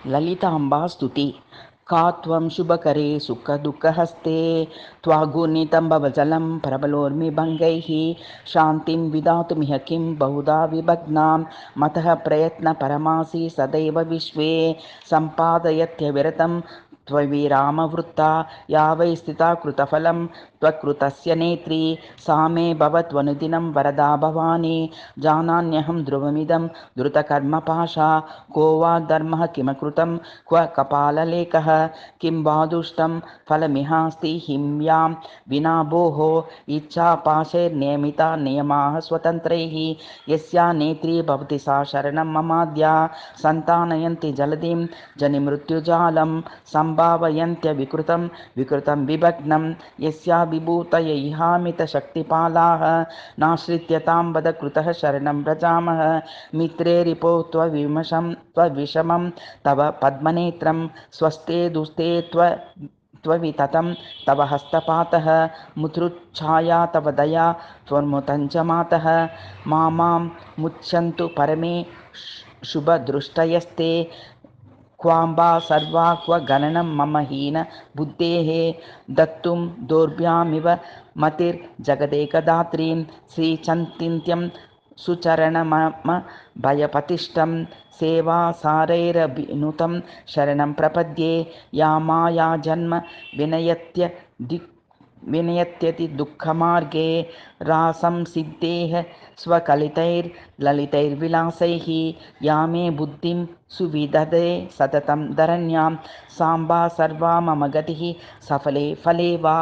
ललिताम्बा स्तुति। का त्वं शुभकरे सुखदुःखहस्ते त्वागुणितं भवजलं प्रबलोर्मिभङ्गैः शान्तिं विधातुमिह किं बहुधा विभग्नां मतः प्रयत्नपरमासि सदैव विश्वे सम्पादयत्यविरतं त्वविरामवृत्ता या वै स्थिता कृतफलं त्वकृतस्य नेत्री सा मे भवत्वनुदिनं वरदा भवानी। जानान्यहं ध्रुवमिदं द्रुतकर्मपाशा को वा धर्मः किमकृतं क्व कपाललेखः किं वा दुष्टं फलमिहास्ति हिंयां विना भोः इच्छापाशैर्नियमिता नियमाः स्वतन्त्रैः यस्या नेत्री भवति सा शरणं ममाद्या सन्तानयन्ति जलधिं जनिमृत्युजालं सम्भावयन्त्यविकृतं विकृतं विभग्नं यस्या विभूतय इहामितशक्तिपालाः नाश्रित्यतां वद कृतः शरणं व्रजामः मित्रे रिपो त्वविषमं तव पद्मनेत्रं स्वस्ते दुस्ते त्वविततं तव हस्तपातः मुद्रुच्छाया तव दया त्वन्मुतं च मातः मां मुच्यन्तु परमे शुभदृष्टयस्ते क्वाम्बा सर्वा क्व गणनं मम हीन बुद्धेः दत्तुं दोर्भ्यामिव मतिर्जगदेकदात्रीं श्रीचन्तिन्त्यं सुचरणमम भयपतिष्ठं सेवासारैरभिनुतं शरणं प्रपद्ये या माया जन्म विनयत्यति दुःखमार्गे रासंसिद्धेः स्वकलितैर्ललितैर्विलासैः या मे बुद्धिं सुविदधे सततं धरण्यां साम्बा सर्वा मम गतिः सफले फले वा।